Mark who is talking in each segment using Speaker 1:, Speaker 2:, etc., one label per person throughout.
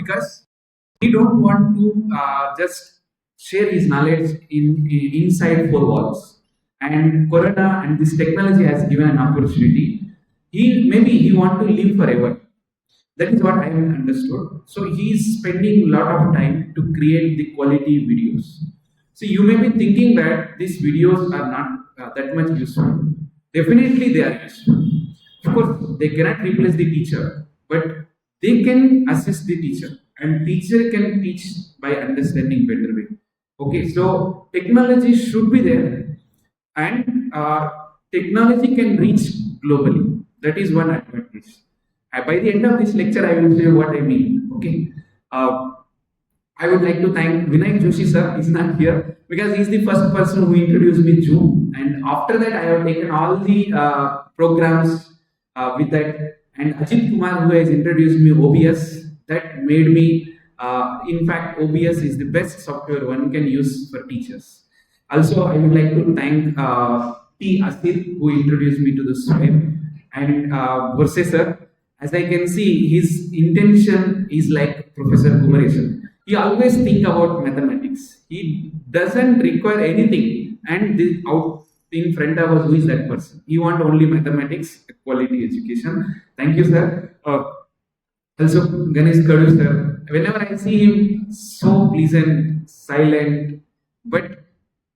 Speaker 1: because he don't want to just share his knowledge inside four walls. And Corona and this technology has given an opportunity. He want to live forever. That is what I have understood. So he is spending a lot of time to create the quality videos. So you may be thinking that these videos are not that much useful. Definitely they are useful. Of course, they cannot replace the teacher, but they can assist the teacher, and teacher can teach by understanding better way. Okay, so technology should be there, and technology can reach globally. That is one advantage. By the end of this lecture, I will say what I mean. Okay. Uh, I would like to thank Vinay Joshi sir. He's not here because he's the first person who introduced me Zoom, and after that, I have taken all the programs with that. And Ajit Kumar, who has introduced me OBS, that made me. In fact, OBS is the best software one can use for teachers. Also, I would like to thank T. Asil, who introduced me to this web, and Borse sir. As I can see, his intention is like Professor Kumaresan. He always think about mathematics. He doesn't require anything, and out in front of us, who is that person? He want only mathematics, quality education. Thank you, sir. Also, Ganesh Kadu sir. Whenever I see him, so pleasant, silent, but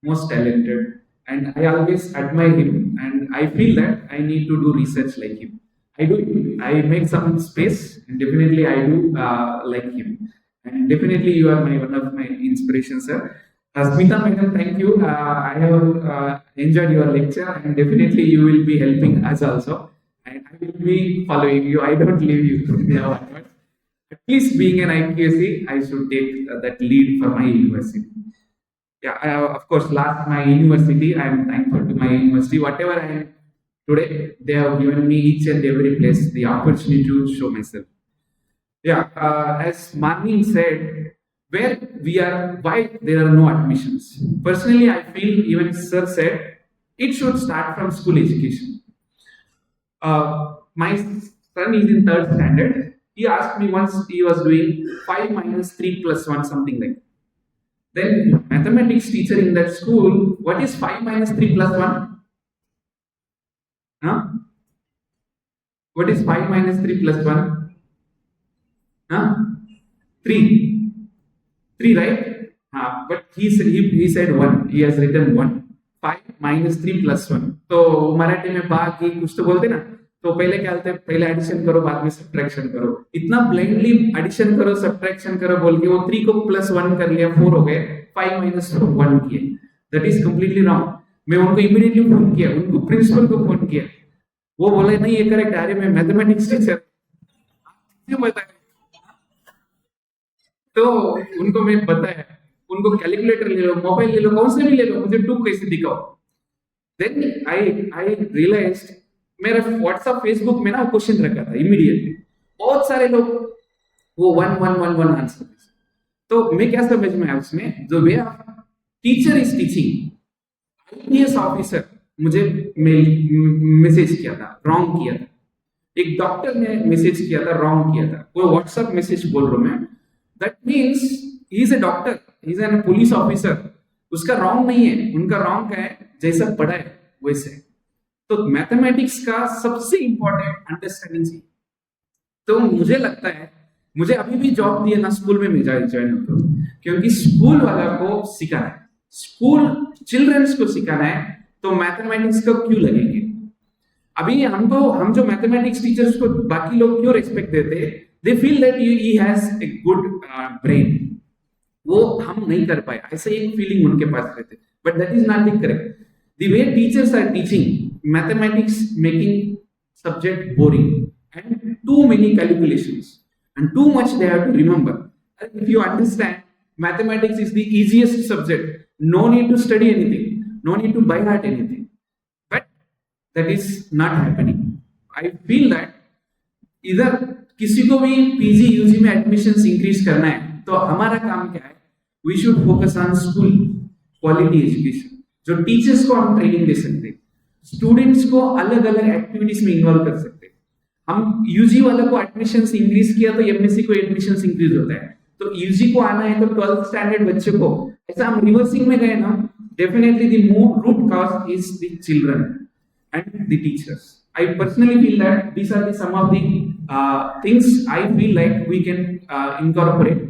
Speaker 1: most talented, and I always admire him, and I feel that I need to do research like him. I do. I make some space, and definitely I do like him. And definitely you are one of my inspirations, sir. Smita madam, thank you. I have enjoyed your lecture, and definitely you will be helping us also. And I will be following you. I don't leave you. Yeah, but at least being an IQSC, I should take that lead for my university. Yeah, of course, last my university, I am thankful to my university. Whatever I am today, they have given me each and every place the opportunity to show myself. Yeah, as Marlene said, where we are, why there are no admissions. Personally, I feel even Sir said it should start from school education. My son is in third standard. He asked me once he was doing 5 minus 3 plus 1, something like that. Then mathematics teacher in that school, what is 5 minus 3 plus 1? Huh? What is 5 minus 3 plus 1? Huh? 3. 3, right? But he said 1. He has written 1. 5 minus 3 plus 1. तो मराठी में बाकी कुछ तो बोलते ना, तो पहले क्या होता है, पहले एडिशन करो बाद में सब्ट्रैक्शन करो. इतना ब्लाइंडली एडिशन करो सब्ट्रैक्शन करो बोल के वो 3 को प्लस 1 कर लिया, 4 हो गए, 5 माइनस 1 किए. That is completely wrong. मैं उनको इमीडिएटली फोन किया, उनको प्रिंसिपल को फोन किया. वो बोले नहीं ये करेक्ट. अरे मैं मैथमेटिक्स टीचर बताया, तो उनको मैं बताया, उनको कैलकुलेटर ले लो, मोबाइल ले लो, कौन से भी ले लो, मुझे 2 कैसे दिखाओ. देन आई रियलाइज्ड मेरा व्हाट्सएप फेसबुक में ना क्वेश्चन रखा था इमीडिएटली. बहुत सारे लोग वो 1 1 1 1 आंसर. तो मैं क्या समझ में आया उसमें, जो वे teacher is teaching, IPS officer मुझे मैसेज किया था, रॉन्ग किया था. एक डॉक्टर ने मैसेज किया था, रॉन्ग किया था. वो व्हाट्सएप मैसेज बोल रहा हूं मैं. That means he is a doctor, he is an police officer. उसका रॉन्ग नहीं है, उनका रॉन्ग है जैसा पढ़ा है वैसे. तो मैथमेटिक्स का सबसे इंपॉर्टेंट अंडरस्टैंडिंग चाहिए. तो मुझे लगता है, मुझे अभी भी जॉब दिए ना स्कूल में मैं ज्वाइन होता हूँ, क्योंकि स्कूल वाला को सिखाना है, स्कूल चिल्ड्रंस को सिखाना है, तो मैथमेटिक्स को क्यों लगेंगे. अभी हम जो मैथमेटिक्स टीचर्स को बाकी लोग क्यों रेस्पेक्ट देते हैं, they feel that he has a good brain. वो हम नहीं कर पाए, ऐसे एक फीलिंग उनके पास रहते. But that is not the correct. The way teachers are teaching mathematics, making subject boring and too many calculations and too much they have to remember. And if you understand, mathematics is the easiest subject. No need to study anything, no need to by heart anything. But that is not happening. I feel that either किसी को भी PG UG में admissions increase करना है, तो हमारा काम क्या है, we should focus on school quality education. जो टीचर्स को हम ट्रेनिंग दे सकते हैं, स्टूडेंट्स को अलग अलग एक्टिविटीज में इन्वॉल्व कर सकते हैं. हम यूजी वालों को एडमिशंस इंक्रीज किया तो एमएससी को एडमिशंस इंक्रीज होता है, तो यूजी को आना है तो 12th स्टैंडर्ड बच्चे को, ऐसा हम रिवर्सिंग में गए ना, definitely the more root cause is the children and the teachers. I personally feel that these are some of the things I feel like we can incorporate.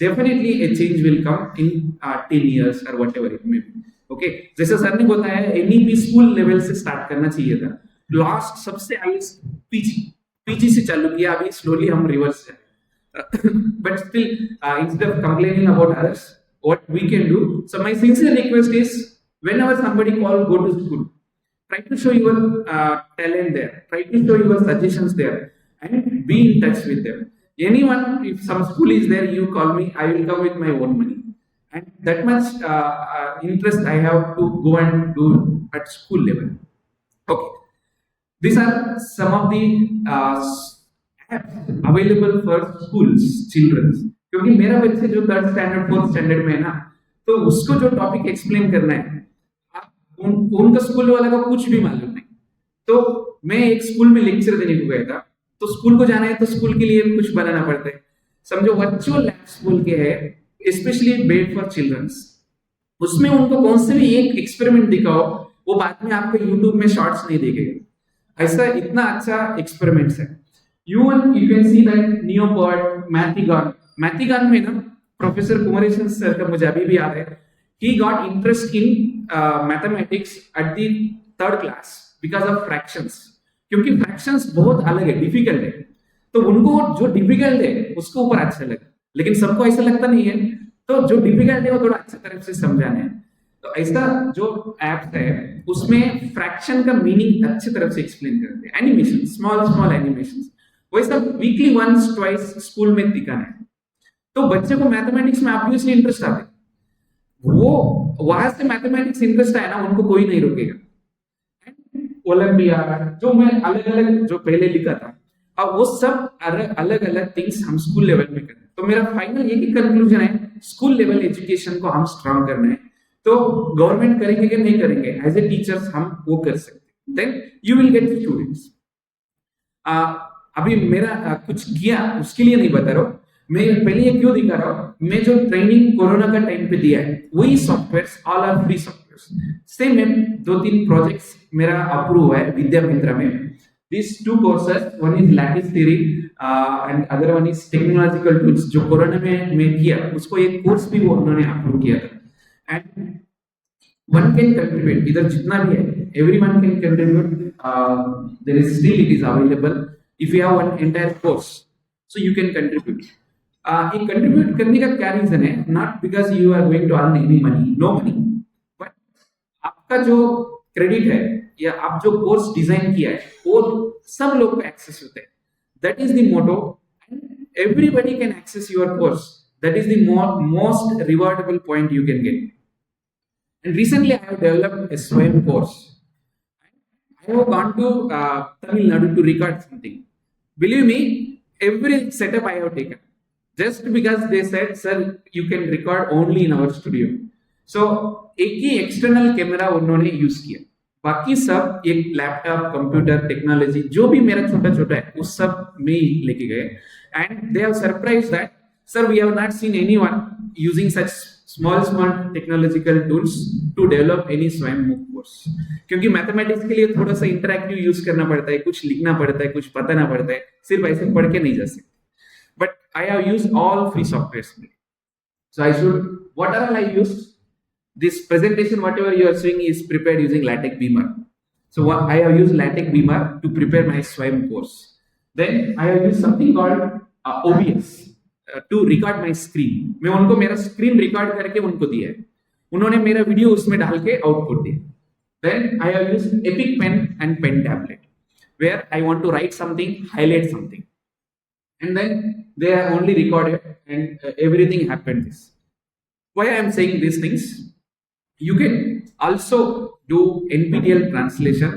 Speaker 1: Definitely a change will come in 10 years or whatever it may be. Okay, जैसे sir ने बताया NEP school level से start करना चाहिए था, last सबसे highest PG से चालू किया, अभी स्लोली हम रिवर्स जाए, but still instead of complaining about others what we can do. So my sincere request is, whenever somebody call, go to school. Try to show your talent there. Try to show your suggestions there, and be in touch with them. Anyone, if some school is there, you call me. I will come with my own money. And that much interest I have to go and do at school level. Okay, these are some of the apps available for schools, children. क्योंकि मेरा बच्चे जो 3rd standard 4th standard में है ना, तो उसको जो टॉपिक एक्सप्लेन करना है, उनका स्कूल वाला का कुछ भी मालूम नहीं। तो मैं एक स्कूल में लेक्चर देने को गया था, तो स्कूल को जाना है तो स्कूल के लिए कुछ बनाना पड़ता है, समझो वर्चुअल लैब्स बोल के है, स्पेशली मेड फॉर चिल्ड्रंस। उसमें उनको कौन से भी एक एक्सपेरिमेंट दिखाओ, वो बाद में आपको यूट्यूब में शॉर्ट्स नहीं दिखेगा, ऐसा इतना अच्छा एक्सपेरिमेंट्स है। यू कैन सी दैट नियोपॉड, मैथिगन में ना प्रोफेसर कुमारेशन सर का मुझे अभी भी याद है, he got interest in mathematics at the 3rd class because of fractions, क्योंकि fractions बहुत अलग है, डिफिकल्ट है, तो उनको जो डिफिकल्ट है उसको ऊपर अच्छा लगा, लेकिन सबको ऐसा लगता नहीं है, तो जो डिफिकल्ट है वो थोड़ा अच्छी तरह से समझाना है। तो ऐसा जो ऐप है उसमें फ्रैक्शन का मीनिंग अच्छी तरह से एक्सप्लेन करते हैं, एनिमेशन, स्मॉल एनिमेशन, वैसा वीकली वंस ट्वाइस स्कूल में दिखाना है, तो बच्चे को मैथमेटिक्स में ऑब्वियसली इंटरेस्ट आता है, वो वहां से मैथमेटिक्स इंटरेस्ट है ना, उनको कोई नहीं रोकेगा। ओलंपियाड जो मैं अलग अलग जो पहले लिखा था, अब वो सब अलग अलग थिंग्स हम स्कूल लेवल में करें। तो मेरा फाइनल यही कंक्लूजन है, स्कूल लेवल एजुकेशन को हम स्ट्रांग करना है, तो गवर्नमेंट करेंगे कि नहीं करेंगे, एज ए टीचर्स हम वो कर सकते हैं, then you will get students. अभी मेरा कुछ किया उसके लिए नहीं बता रहा हूँ, मैं पहले ये क्यों दिखा रहा हूँ, मैं जो ट्रेनिंग कोरोना का टाइम पे दिया है वही softwares, all are free softwares, same में 2-3 प्रोजेक्ट्स मेरा अप्रूव हुआ है विद्या मित्रा में। This 2 courses, one is lattice theory and other one is technological tools, जो कोरोना में मैं किया उसको एक कोर्स भी वो उन्होंने अप्रूव किया था। एंड वन कैन कंट्रीब्यूट, इधर जितना भी है everyone can contribute, there is still it is available, if you have one entire course so you can contribute. ये कंट्रीब्यूट करने का क्या रीजन है, not because you are going to earn any money, no money, but आपका जो credit है या आप जो कोर्स डिजाइन किया है वो सब लोग को एक्सेस होता है, that is the motto, and everybody can access your course, that is the most rewardable point you can get. And recently I have developed a SWAYAM course. I have gone to Tamil Nadu to record something. Believe me, every setup I have taken, just because they said, sir, you can record only in our studio. So एक ही external camera उन्होंने use किया, बाकी सब एक laptop, computer, technology जो भी मेरा छोटा छोटा है उस सब में ही लेके गए, and they have surprised that sir we have not seen anyone using such small technological tools to develop any Swayam MOOC course, क्योंकि मैथमेटिक्स के लिए थोड़ा सा इंटरैक्टिव यूज करना पड़ता है, कुछ लिखना पड़ता है, कुछ बताना पड़ता है, सिर्फ ऐसे पढ़ के नहीं जा सकते। But I have used all free softwares. So I should, whatever I used, this presentation, whatever you are seeing is prepared using LaTeX Beamer. So I have used LaTeX Beamer to prepare my SWAYAM course. Then I have used something called OBS to record my screen. मैं उनको मेरा screen record करके उनको दिया है, उन्होंने मेरा video उसमें डाल के आउटपुट दिया। Then I have used Epic Pen and Pen Tablet, where I want to write something, highlight something, and then they are only recorded and everything happened this. Why I am saying these things, you can also do NPTEL translation.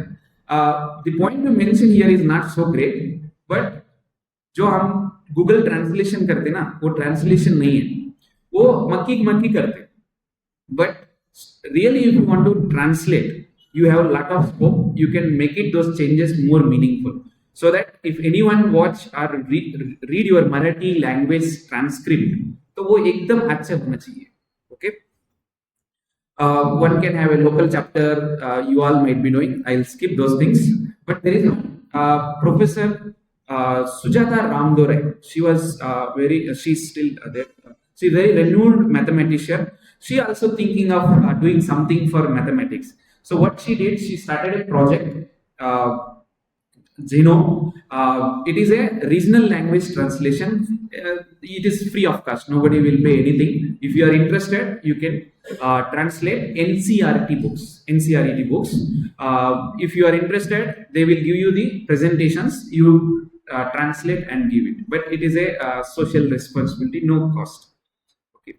Speaker 1: The point to mention here is not so great, but जो हम Google translation करते ना, वो translation नहीं है, वो मक्की करते, but really if you want to translate, you have a lot of scope, you can make it those changes more meaningful. so that if anyone watch or read your Marathi language transcript, तो वो एकदम अच्छा होना चाहिए. Okay. One can have a local chapter. You all might be knowing. I'll skip those things. But there is Professor Sujata Ramdore. She was she's still there. She's a very renowned mathematician. She also thinking of doing something for mathematics. So what she did, she started a project. Zeno. It is a regional language translation. It is free of cost. Nobody will pay anything. If you are interested, you can translate NCRT books. NCRT books. If you are interested, they will give you the presentations. You translate and give it. But it is a social responsibility, no cost. Okay.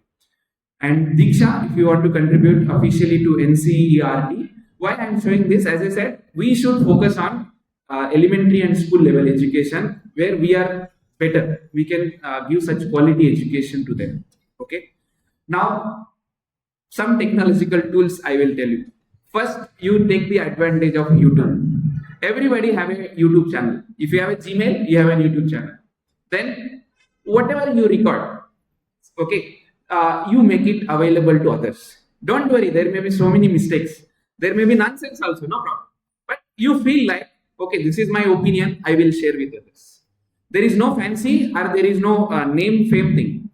Speaker 1: And Diksha, if you want to contribute officially to NCERT, why I am showing this? As I said, we should focus on elementary and school level education where we are better. We can give such quality education to them. Okay. Now, some technological tools I will tell you. First, you take the advantage of YouTube. Everybody have a YouTube channel. If you have a Gmail, you have a YouTube channel. Then, whatever you record, okay, you make it available to others. Don't worry, there may be so many mistakes. There may be nonsense also, no problem. But you feel like, okay, this is my opinion, I will share with others. There is no fancy or there is no name fame thing.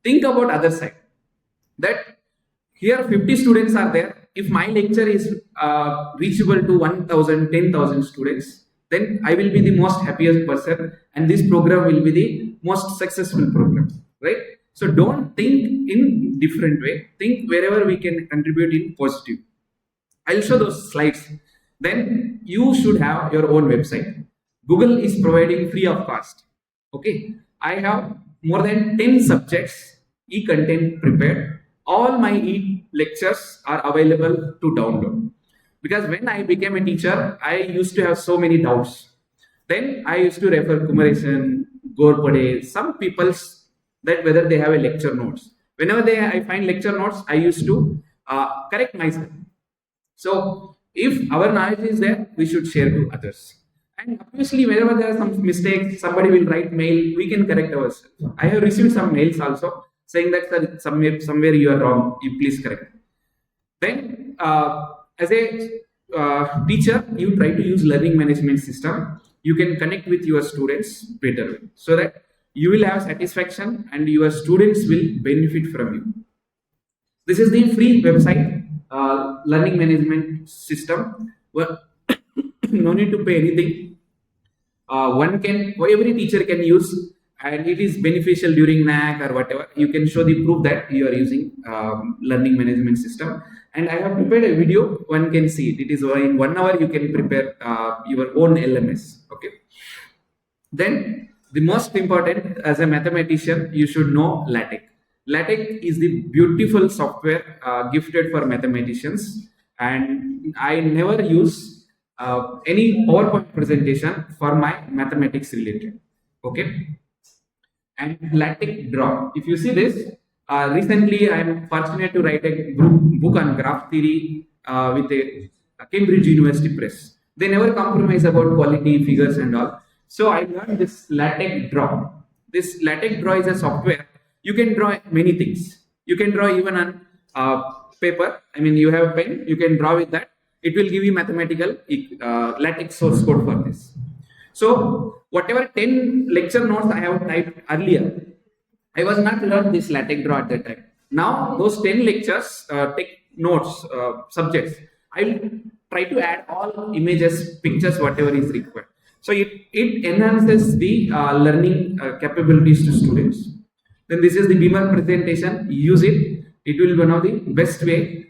Speaker 1: Think about other side. That here 50 students are there. If my lecture is reachable to 1,000, 10,000 students, then I will be the most happiest person and this program will be the most successful program, right? So don't think in different way. Think wherever we can contribute in positive. I'll show those slides. Then you should have your own website. Google is providing free of cost. Okay. I have more than 10 subjects, e-content prepared. All my e-lectures are available to download. Because when I became a teacher, I used to have so many doubts. Then I used to refer Kumaresan, Gorpade, some people's that whether they have a lecture notes. Whenever I find lecture notes, I used to correct myself. So if our knowledge is there, we should share to others. And obviously, wherever there are some mistakes, somebody will write mail, we can correct ourselves. I have received some mails also saying that somewhere you are wrong, you please correct. Then, as a teacher, you try to use learning management system. You can connect with your students better so that you will have satisfaction and your students will benefit from you. This is the free website. Learning management system. Well, no need to pay anything. Every teacher can use, and it is beneficial during NAC or whatever. You can show the proof that you are using learning management system. And I have prepared a video. One can see it. It is in 1 hour. You can prepare your own LMS. Okay. Then the most important, as a mathematician, you should know LaTeX. LaTeX is the beautiful software gifted for mathematicians, and I never use any PowerPoint presentation for my mathematics related. Okay, and LaTeX Draw. If you see this, recently I am fortunate to write a book on graph theory with a Cambridge University Press. They never compromise about quality, figures, and all. So I learned this LaTeX Draw. This LaTeX Draw is a software. You can draw many things. You can draw even on paper. I mean, you have a pen, you can draw with that. It will give you mathematical LaTeX source code for this. So, whatever 10 lecture notes I have typed earlier, I was not learned this LaTeX Draw at that time. Now, those 10 lectures, take notes, subjects, I will try to add all images, pictures, whatever is required. So, it enhances the learning capabilities to students. Then this is the Beamer presentation. Use it. It will be one of the best way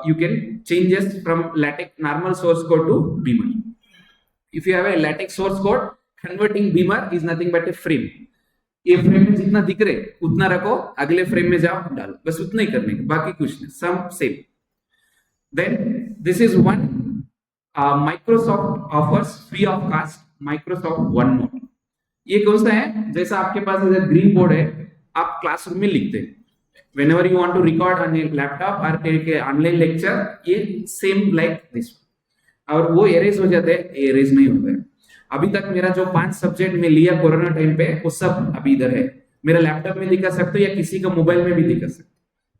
Speaker 1: you can changes from LaTeX normal source code to Beamer. If you have a LaTeX source code, converting Beamer is nothing but a frame. ये frame में जितना दिख रहे उतना रखो, अगले frame में जाओ डालो, बस उतना ही करने का, बाकी कुछ नहीं, सब same. Then this is one Microsoft offers free of cost Microsoft OneNote. ये कौन सा है? जैसा आपके पास इधर ग्रीन बोर्ड है, आप क्लासरूम में लिखते हैं. Whenever you want to record on a laptop or take a online lecture, ये same like this. और वो erase हो जाता है, erase नहीं होता है. अभी तक मेरा जो 5 सब्जेक्ट में लिया कोरोना टाइम पे वो सब अभी इधर है, मेरा लैपटॉप में दिखा सकते हो या किसी का मोबाइल में भी दिखा सकते हो.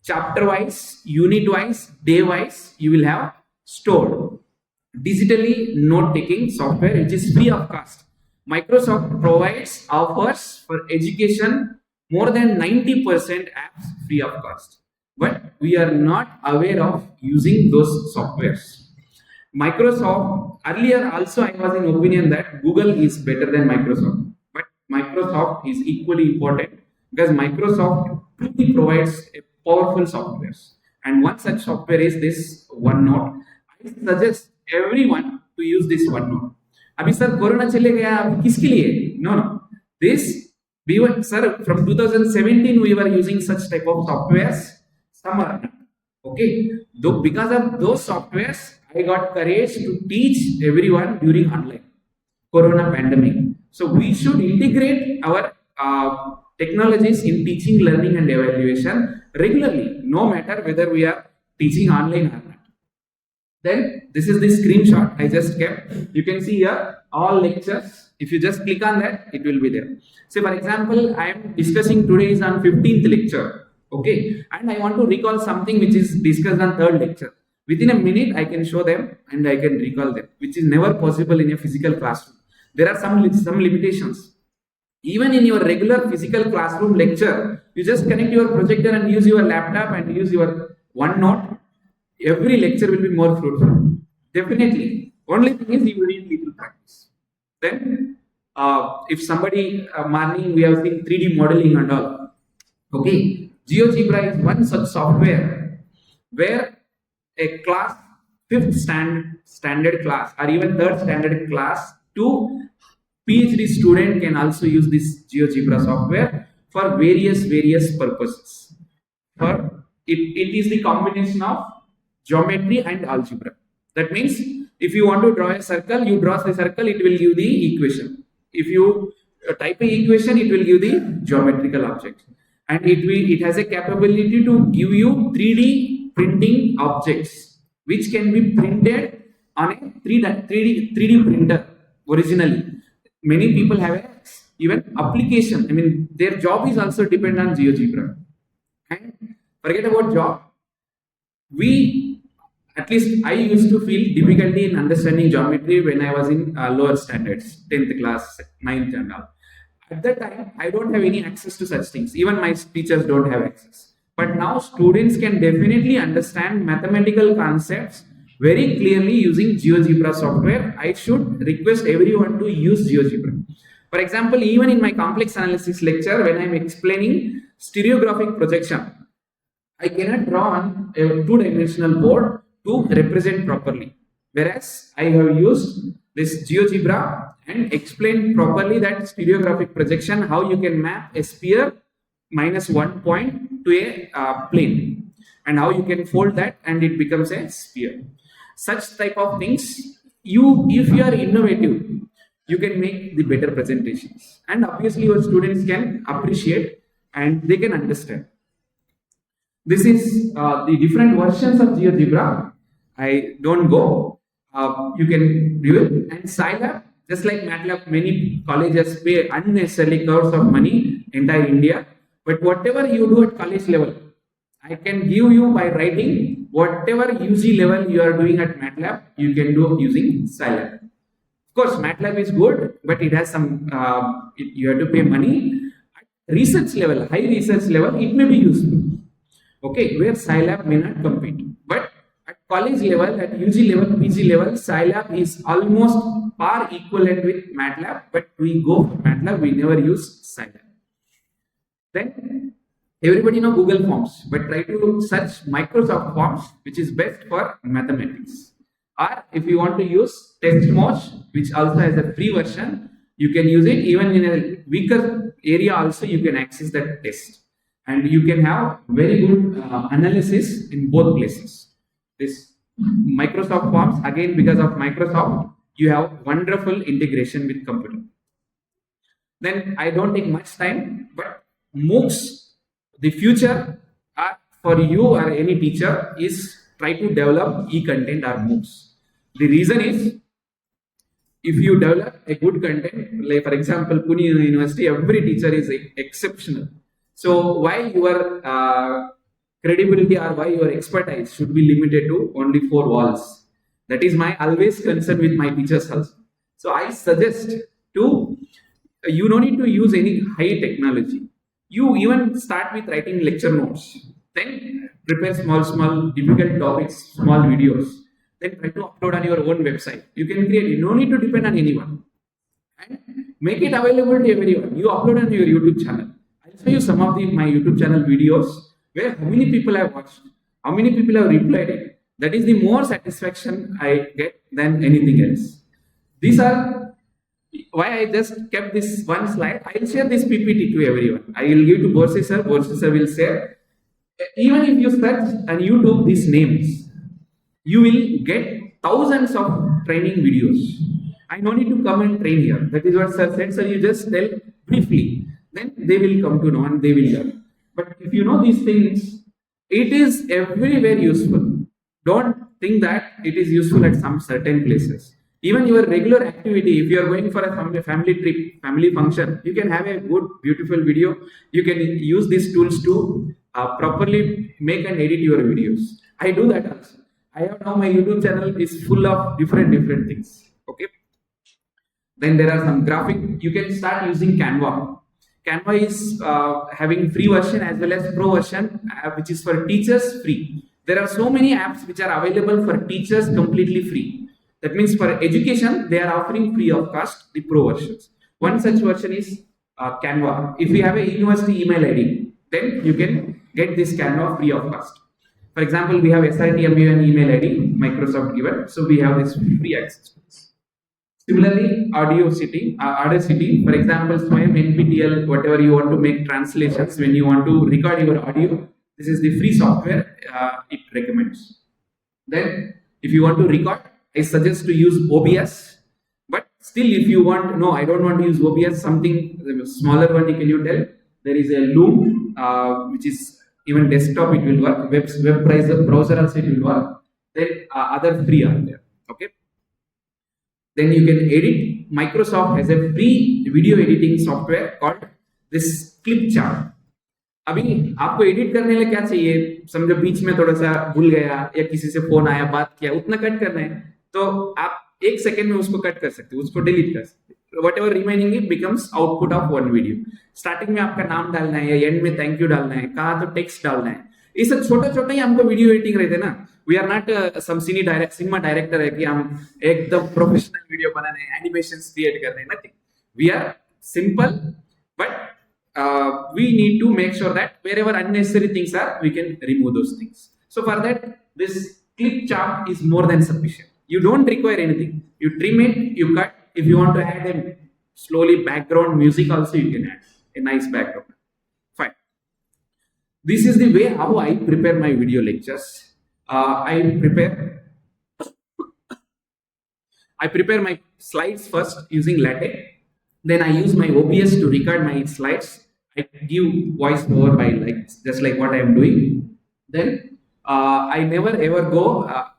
Speaker 1: Chapter wise, unit wise, day wise, you will have stored digitally note taking software which is free of cost. Microsoft offers for education more than 90% apps free of cost, but we are not aware of using those softwares. Microsoft, earlier also I was in opinion that Google is better than Microsoft, but Microsoft is equally important because Microsoft truly provides a powerful software. And one such software is this OneNote. I suggest everyone to use this OneNote. अभी sir corona चले गया, अब किसके लिए? No, no. This we were, sir, from 2017 we were using such type of softwares. Some are not. Okay. Though because of those softwares, I got courage to teach everyone during online corona pandemic. So we should integrate our technologies in teaching, learning, and evaluation regularly, no matter whether we are teaching online or not. Then this is the screenshot I just kept. You can see here all lectures. If you just click on that, it will be there. So for example, I am discussing today is on 15th lecture. Okay, and I want to recall something which is discussed on 3rd lecture. Within a minute, I can show them and I can recall them, which is never possible in a physical classroom. There are some limitations. Even in your regular physical classroom lecture, you just connect your projector and use your laptop and use your OneNote. Every lecture will be more fruitful. Definitely. Only thing is you need little practice. Then, if somebody, Marnie, we have seen 3D modeling and all. Okay, GeoGebra is one such software where a class, 5th standard class or even 3rd standard class to PhD student can also use this GeoGebra software for various purposes. For it is the combination of geometry and algebra. That means if you want to draw a circle, you draw the circle, it will give the equation. If you type a equation, it will give the geometrical object. And it has a capability to give you 3D printing objects, which can be printed on a 3D printer originally. Many people have a even application. I mean, their job is also dependent on GeoGebra. And forget about job. At least I used to feel difficulty in understanding geometry when I was in lower standards, 10th class, 9th and all. At that time, I don't have any access to such things. Even my teachers don't have access. But now students can definitely understand mathematical concepts very clearly using GeoGebra software. I should request everyone to use GeoGebra. For example, even in my complex analysis lecture, when I'm explaining stereographic projection, I cannot draw on a 2-dimensional board to represent properly. Whereas I have used this GeoGebra and explained properly that stereographic projection, how you can map a sphere minus 1 point to a plane, and how you can fold that and it becomes a sphere. Such type of things, if you are innovative, you can make the better presentations, and obviously your students can appreciate and they can understand. This is the different versions of GeoGebra. I don't go. You can do it. And Scilab, just like MATLAB, many colleges pay unnecessarily crores of money, entire India. But whatever you do at college level, I can give you by writing whatever UG level you are doing at MATLAB, you can do using Scilab. Of course, MATLAB is good, but it has some, you have to pay money. At research level, high research level, it may be useful. Okay, where Scilab may not compete. But at college level, at UG level, PG level, Scilab is almost par equivalent with MATLAB, but we go for MATLAB, we never use Scilab. Then, everybody know Google Forms, but try to search Microsoft Forms, which is best for mathematics. Or if you want to use TestMosh, which also has a free version, you can use it. Even in a weaker area also, you can access that test. And you can have very good analysis in both places. This Microsoft Forms, again, because of Microsoft, you have wonderful integration with computer. Then I don't take much time, but MOOCs, the future for you or any teacher is try to develop e-content or MOOCs. The reason is if you develop a good content, like for example, Pune University, every teacher is exceptional. So why your credibility or why your expertise should be limited to only four walls? That is my always concern with my teachers also. So I suggest to you don't need to use any high technology. You even start with writing lecture notes. Then prepare small, difficult topics, small videos. Then try to upload on your own website. You can create. You don't need to depend on anyone. And make it available to everyone. You upload on your YouTube channel. I'll show you some of my YouTube channel videos where how many people have watched, how many people have replied it. That is the more satisfaction I get than anything else. These are why I just kept this one slide. I'll share this PPT to everyone. I will give to Borsi sir. Borsi sir will share. Even if you search on YouTube these names, you will get thousands of training videos. I don't need to come and train here. That is what sir said. So you just tell briefly, then they will come to know and they will learn. But if you know these things, it is everywhere useful. Don't think that it is useful at some certain places. Even your regular activity, if you are going for a family trip, family function, you can have a good, beautiful video. You can use these tools to properly make and edit your videos. I do that also. I have now my YouTube channel is full of different things. Okay. Then there are some graphic. You can start using Canva. Canva is having free version as well as pro version, which is for teachers free. There are so many apps which are available for teachers completely free. That means for education, they are offering free of cost the pro versions. One such version is Canva. If you have a university email ID, then you can get this Canva free of cost. For example, we have SRTMUN email ID, Microsoft given, so we have this free access. Similarly, Audacity, for example, Swayam, NPTEL, whatever you want to make translations, when you want to record your audio, this is the free software it recommends. Then, if you want to record, I suggest to use OBS. But still, if you want, no, I don't want to use OBS, something smaller one, can you tell? There is a Loom, which is even desktop, it will work. Web browser also it will work. Then other free are there. Okay. Then you can edit. Microsoft has a free video editing software called this Clipchamp. अभी आपको edit करने के लिए क्या चाहिए? समझो बीच में थोड़ा सा भूल गया या किसी से फोन आया, बात किया, उतना कट करना है तो आप 1 सेकंड में उसको कट कर सकते हो, उसको डिलीट कर सकते हो. What ever remaining it becomes output of one video. Starting में आपका नाम डालना है या एंड में थैंक यू डालना है, कहा तो टेक्स्ट डालना है. ये सब छोटा ही हमको वीडियो एडिटिंग रहते ना. We are not some cinema director है कि हम एकदम प्रोफेशनल वीडियो बनाने हैं, एनिमेशंस क्रिएट करने हैं. Nothing. We are simple but we need to make sure that wherever unnecessary things are, we can remove those things. So for that, this Clipchamp is more than sufficient. You don't require anything. You trim it, you cut. If you want to add a slowly background music also, you can add a nice background. Fine. This is the way how I prepare my video lectures. I prepare my slides first using LaTeX. Then I use my OBS to record my slides. I give voice over by just like what I am doing. Then I never ever go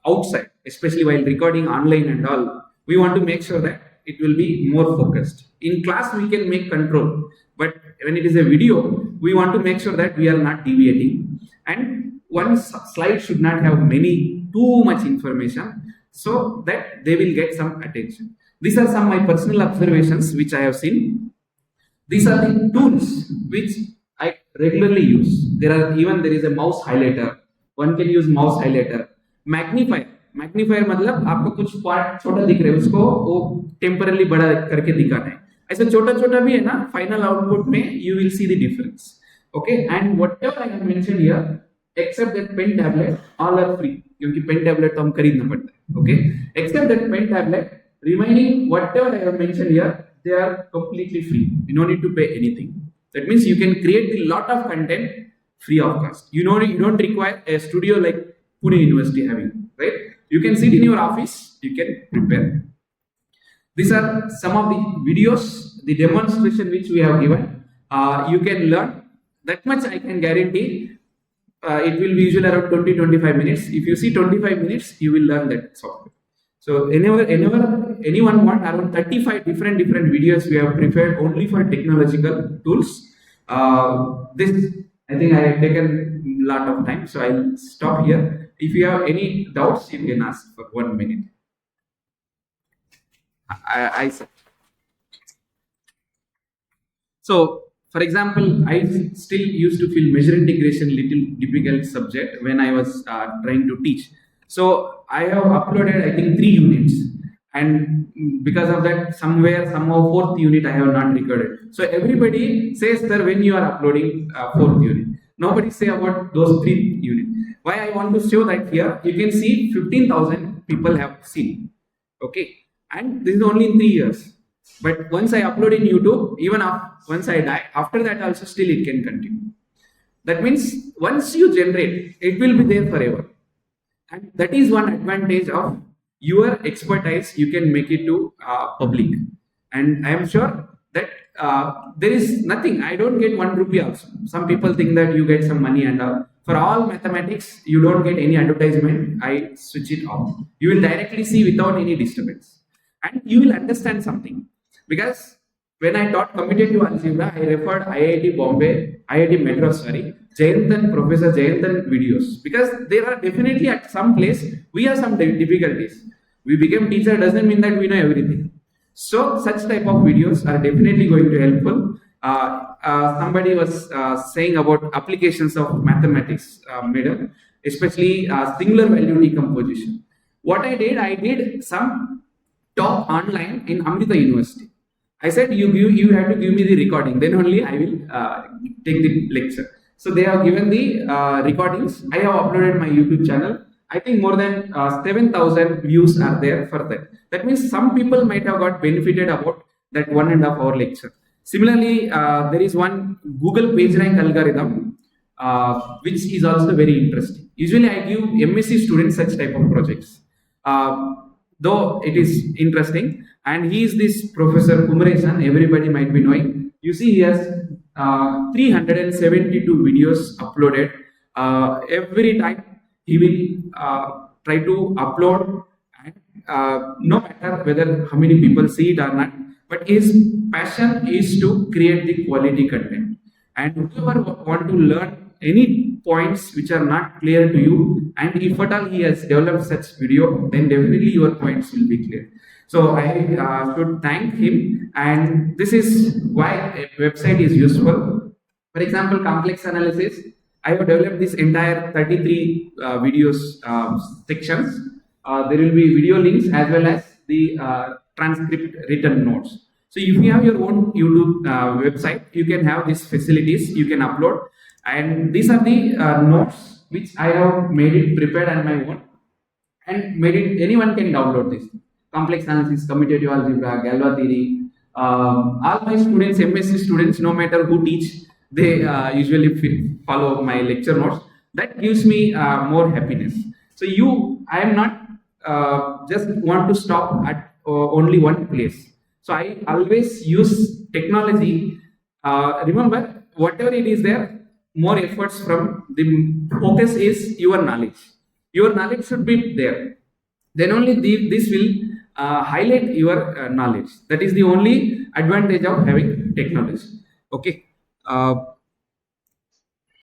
Speaker 1: outside, especially while recording online and all. We want to make sure that it will be more focused. In class, we can make control, but when it is a video, we want to make sure that we are not deviating. And one slide should not have too much information, so that they will get some attention. These are some of my personal observations which I have seen. These are the tools which I regularly use. There is a mouse highlighter. One can use mouse highlighter. Magnifier मतलब आपको कुछ part छोटा दिख रहा है, उसको वो temporarily बड़ा करके दिखाना है. ऐसा छोटा भी है ना, फाइनल आउटपुट में you will see the difference. Okay, and whatever I have mentioned here, except that pen tablet, all are free. क्योंकि pen tablet तो हम खरीदना पड़ता है. Okay, except that pen tablet, remaining whatever I have mentioned here, they are completely free. You don't need to pay anything. That means you can create a lot of content free of cost. You don't require a studio like Pune University having, right? You can sit in your office, you can prepare. These are some of the videos, the demonstration which we have given. You can learn. That much I can guarantee. It will be usually around 20-25 minutes. If you see 25 minutes, you will learn that software. So anyone want around 35 different videos we have prepared only for technological tools. This I think I have taken a lot of time, so I'll stop here. If you have any doubts, you can ask for 1 minute. I So, for example, I still used to feel measure integration little difficult subject when I was trying to teach. So I have uploaded I think 3 units, and because of that, somehow fourth unit I have not recorded. So everybody says that when you are uploading fourth unit, nobody say about those 3 units. Why I want to show that here, you can see 15,000 people have seen. Okay, and this is only in 3 years. But once I upload in YouTube, even once I die, after that also still it can continue. That means once you generate, it will be there forever. And that is one advantage of your expertise. You can make it to public. And I am sure that there is nothing. I don't get 1 rupee also. Some people think that you get some money and all. For all mathematics, you don't get any advertisement. I switch it off. You will directly see without any disturbance. And you will understand something. Because when I taught commutative algebra, I referred IIT Bombay, IIT Madras, Jayantan, Professor Jayantan videos. Because there are definitely at some place, we have some difficulties. We become teacher doesn't mean that we know everything. So such type of videos are definitely going to helpful. Somebody was saying about applications of mathematics, especially singular value decomposition. What I did some talk online in Amrita University. I said, you have to give me the recording, then only I will take the lecture. So they have given the recordings. I have uploaded my YouTube channel. I think more than 7,000 views are there for that. That means some people might have got benefited about that 1.5 hour lecture. Similarly, there is one Google PageRank algorithm, which is also very interesting. Usually I give MSc students such type of projects. Though it is interesting, and he is this Professor Kumaresan, everybody might be knowing. You see, he has 372 videos uploaded. Every time he will try to upload, and no matter whether how many people see it or not, but his passion is to create the quality content. And whoever want to learn any points which are not clear to you, and if at all he has developed such video, then definitely your points will be clear. So I should thank him, and this is why a website is useful. For example, complex analysis, I have developed this entire 33 videos sections. There will be video links as well as the transcript written notes. So if you have your own YouTube website, you can have these facilities, you can upload. And these are the notes which I have made it prepared on my own, and made it, anyone can download this. Complex analysis, commutative algebra, Galois theory. All my students, MSc students, no matter who teach, they usually follow my lecture notes. That gives me more happiness. So I am not just want to stop at only one place. So I always use technology. Remember, whatever it is there, more efforts from the focus is your knowledge. Your knowledge should be there. Then only this will highlight your knowledge. That is the only advantage of having technology. Okay.